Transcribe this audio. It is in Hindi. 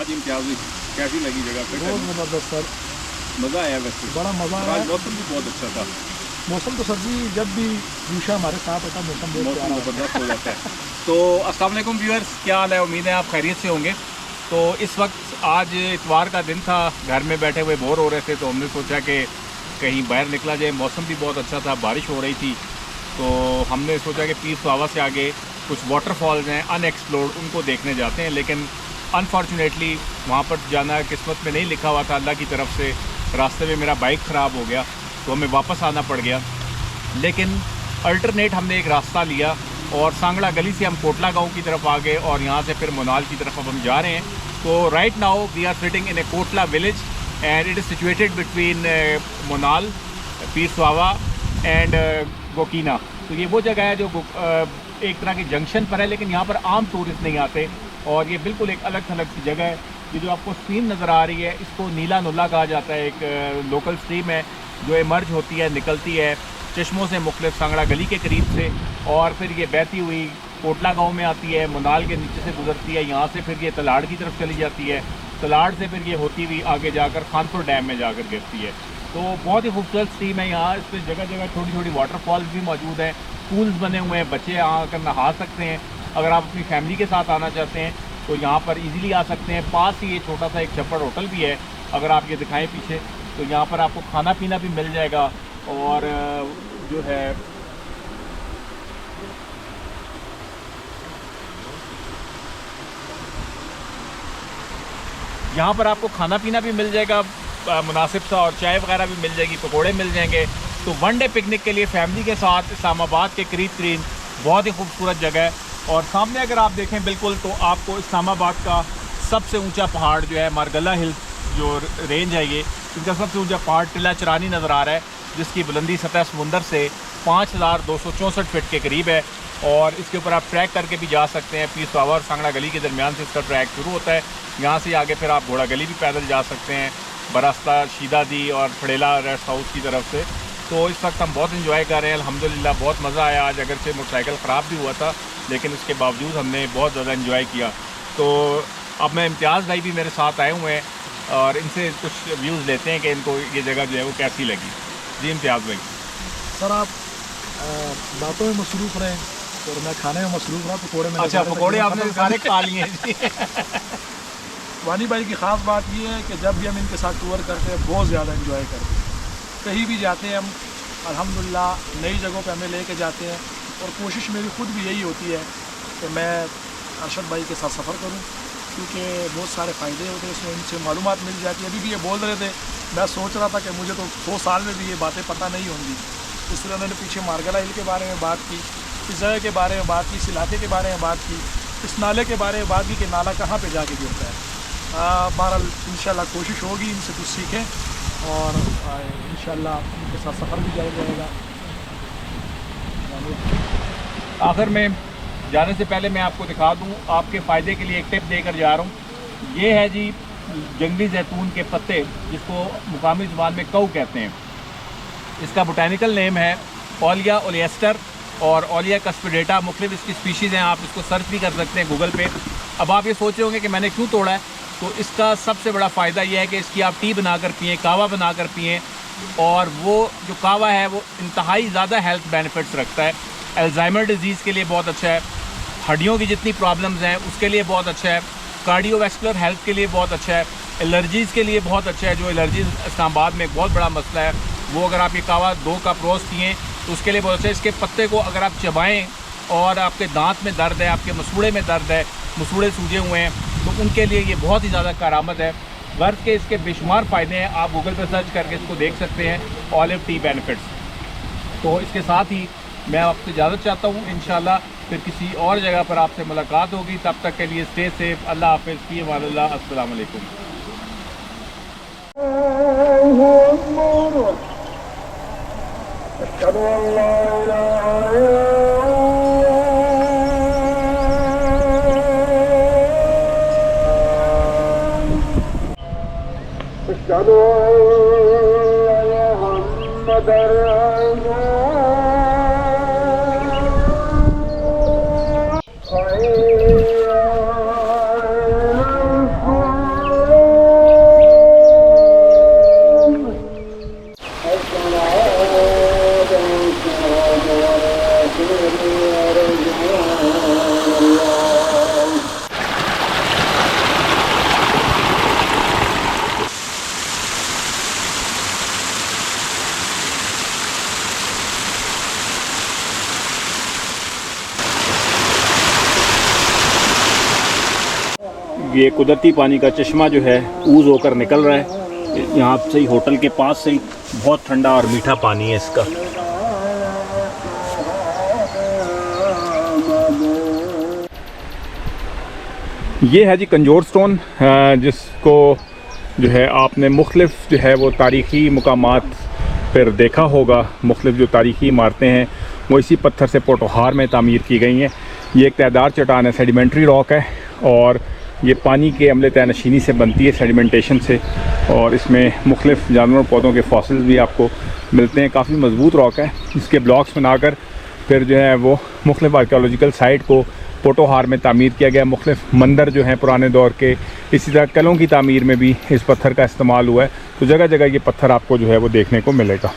आज इम्तियाज कैसी लगी जगह पे? बहुत ज़बरदस्त सर, मज़ा आया वैसे, बड़ा मज़ा आज आया। मौसम भी बहुत अच्छा था। मौसम तो सर जी जब भी यूशा हमारे साथ होता है मौसम बहुत मौसम प्यारा होता ज़बरदस्त हो जाता है। तो अस्सलाम वालेकुम व्यूअर्स, क्या हाल है? उम्मीद है आप खैरियत से होंगे। तो इस वक्त आज इतवार का दिन था, घर में बैठे हुए बोर हो रहे थे, तो हमने सोचा कि कहीं बाहर निकला जाए। मौसम भी बहुत अच्छा था, बारिश हो रही थी, तो हमने सोचा कि पीर सुहावा से आगे कुछ वाटरफॉल्स हैं अनएक्सप्लोर्ड, उनको देखने जाते हैं। लेकिन अनफॉर्चुनेटली वहाँ पर जाना किस्मत में नहीं लिखा हुआ था अल्लाह की तरफ से। रास्ते में मेरा बाइक ख़राब हो गया तो हमें वापस आना पड़ गया। लेकिन अल्टरनेट हमने एक रास्ता लिया और सांगड़ा गली से हम कोटला गांव की तरफ आ गए और यहाँ से फिर मोनाल की तरफ अब हम जा रहे हैं। तो right now we are sitting in a Kotla village and it is situated between Monal, Pir Suhawa and गोकीना। तो ये वो जगह है जो एक तरह की जंक्शन पर है, लेकिन यहाँ पर आम टूरिस्ट नहीं आते और ये बिल्कुल एक अलग थलग सी जगह है। ये जो आपको स्ट्रीम नज़र आ रही है इसको नीला नुल्ला कहा जाता है। एक लोकल स्ट्रीम है जो इमर्ज होती है, निकलती है चश्मों से मुख्तलिफ सांगड़ा गली के करीब से, और फिर ये बहती हुई कोटला गांव में आती है, मोनाल के नीचे से गुजरती है, यहाँ से फिर ये तलाड़ की तरफ चली जाती है, तलाड़ से फिर ये होती हुई आगे जाकर खानपुर डैम में जाकर गिरती है। तो बहुत ही खूबसूरत स्ट्रीम है यहाँ। इस पर जगह जगह छोटी छोटी वाटरफॉल्स भी मौजूद हैं, पूल्स बने हुए हैं, बच्चे यहाँ आकर नहा सकते हैं। अगर आप अपनी फैमिली के साथ आना चाहते हैं तो यहाँ पर इजीली आ सकते हैं। पास ही ये छोटा सा एक छप्पड़ होटल भी है, अगर आप ये दिखाएं पीछे, तो यहाँ पर आपको खाना पीना भी मिल जाएगा। और जो है यहाँ पर आपको खाना पीना भी मिल जाएगा मुनासिब सा, और चाय वगैरह भी मिल जाएगी, पकोड़े मिल जाएंगे। तो वन डे पिकनिक के लिए फैमिली के साथ इस्लामाबाद के करीब तरीन बहुत ही खूबसूरत जगह है। और सामने अगर आप देखें बिल्कुल तो आपको इस्लामाबाद का सबसे ऊंचा पहाड़ जो है मारगला हिल्स जो रेंज है, ये इनका सबसे ऊंचा पहाड़ टिला चरानी नज़र आ रहा है, जिसकी बुलंदी सतह समुंदर से 5264 फीट के करीब है। और इसके ऊपर आप ट्रैक करके भी जा सकते हैं। पीर सुहावा और सांगड़ा गली के दरमियान से इसका ट्रैक शुरू होता है। यहाँ से आगे फिर आप घोड़ा गली भी पैदल जा सकते हैं, बरास्ता शीदा दी और फड़ेला रेस्ट हाउस की तरफ से। तो इस वक्त हम बहुत इंजॉय कर रहे हैं अल्हम्दुलिल्लाह, बहुत मज़ा आया। आज अगर से मोटरसाइकिल ख़राब भी हुआ था, लेकिन उसके बावजूद हमने बहुत ज़्यादा इंजॉय किया। तो अब मैं इम्तियाज़ भाई भी मेरे साथ आए हुए हैं और इनसे कुछ व्यूज़ लेते हैं कि इनको ये जगह जो है वो कैसी लगी। जी इम्तियाज़ भाई। सर आप बातों में मसरूफ़ रहें और मैं खाने में मसरूफ़ रहा। पकौड़े में अच्छा, पकौड़े आपने सारे खा लिए जी। वानी भाई की ख़ास बात ये है कि जब भी हम इनके साथ टूर करते हैं बहुत ज़्यादा इंजॉय करते हैं। कहीं भी जाते हैं हम अल्हम्दुलिल्लाह नई जगहों पे हमें लेके जाते हैं, और कोशिश मेरी ख़ुद भी यही होती है कि मैं अरशद भाई के साथ सफ़र करूं, क्योंकि बहुत सारे फ़ायदे होते हैं इसमें, इनसे मालूमात मिल जाती है। अभी भी ये बोल रहे थे, मैं सोच रहा था कि मुझे तो 100 साल में भी ये बातें पता नहीं होंगी। इसलिए उन्होंने पीछे मारगला हिल के बारे में बात की, इस जगह के बारे में बात की, इस इलाके के बारे में बात की, इस नाले के बारे में बात की कि नाला कहाँ पर जाके गिरता है। बहरहाल इंशाल्लाह कोशिश होगी इनसे कुछ सीखें और इंशाल्लाह उनके साथ सफ़र भी जाया जाएगा। आखिर में जाने से पहले मैं आपको दिखा दूं, आपके फ़ायदे के लिए एक टिप देकर जा रहा हूं। ये है जी जंगली जैतून के पत्ते, जिसको मुकामी ज़ुबान में कऊ कहते हैं। इसका बोटानिकल नेम है ओलिया ओलिएस्टर और ओलिया कस्पिडेटा। मुख्तलिफ इसकी स्पीशीज़ हैं, आप इसको सर्च भी कर सकते हैं गूगल पे। अब आप ये सोच रहे होंगे कि मैंने क्यों तोड़ा है, तो इसका सबसे बड़ा फ़ायदा यह है कि इसकी आप टी बनाकर पिएँ, कावा बनाकर पिएँ, और वो जो कावा है वो इंतहाई ज़्यादा हेल्थ बेनिफिट्स रखता है। अल्जाइमर डिजीज़ के लिए बहुत अच्छा है, हड्डियों की जितनी प्रॉब्लम्स हैं उसके लिए बहुत अच्छा है, कार्डियोवैस्कुलर हेल्थ के लिए बहुत अच्छा है, एलर्जीज़ के लिए बहुत अच्छा है। जो एलर्जीज़ इस्लामाबाद में एक बहुत बड़ा मसला है, वो अगर आप ये कावा 2 कप रोज़ पिएँ तो उसके लिए बहुत अच्छा है। इसके पत्ते को अगर आप चबाएँ और आपके दांत में दर्द है, आपके मसूड़े में दर्द है, मसूड़े सूजे हुए हैं, तो उनके लिए ये बहुत ही ज़्यादा कारामद है। गर्द के इसके बेशुमार फ़ायदे हैं, आप गूगल पर सर्च करके इसको देख सकते हैं, ऑलिव टी बेनिफिट्स। तो इसके साथ ही मैं आपसे इजाज़त चाहता हूँ, इंशाल्लाह फिर किसी और जगह पर आपसे मुलाकात होगी। तब तक के लिए स्टे सेफ, अल्लाह हाफ़िज़, फ़ी अमानिल्लाह, अस्सलाम वालेकुम। ये कुदरती पानी का चश्मा जो है ऊज़ होकर निकल रहा है। यहाँ से ही होटल के पास से ही बहुत ठंडा और मीठा पानी है इसका। ये है जी कंजोर स्टोन, जिसको जो है आपने मुख्तलिफ जो है वो तारीख़ी मुकामात पर देखा होगा। मुख्तलिफ जो तारीख़ी इमारतें हैं वो इसी पत्थर से पोटोहार में तामीर की गई हैं। ये एक तयदार चट्टान है, सेडिमेंट्री रॉक है और ये पानी के अमले तयनशीनी से बनती है, सेडिमेंटेशन से, और इसमें मुख्तलिफ जानवर पौधों के फॉसिल्स भी आपको मिलते हैं। काफ़ी मजबूत रॉक है। इसके ब्लॉक्स बनाकर फिर जो है वो मुख्तलिफ आर्कियोलॉजिकल साइट को पोटोहार में तामीर किया गया। मुख्तलिफ मंदिर जो हैं पुराने दौर के, इसी तरह कलों की तामीर में भी इस पत्थर का इस्तेमाल हुआ है। तो जगह जगह ये पत्थर आपको जो है वो देखने को मिलेगा।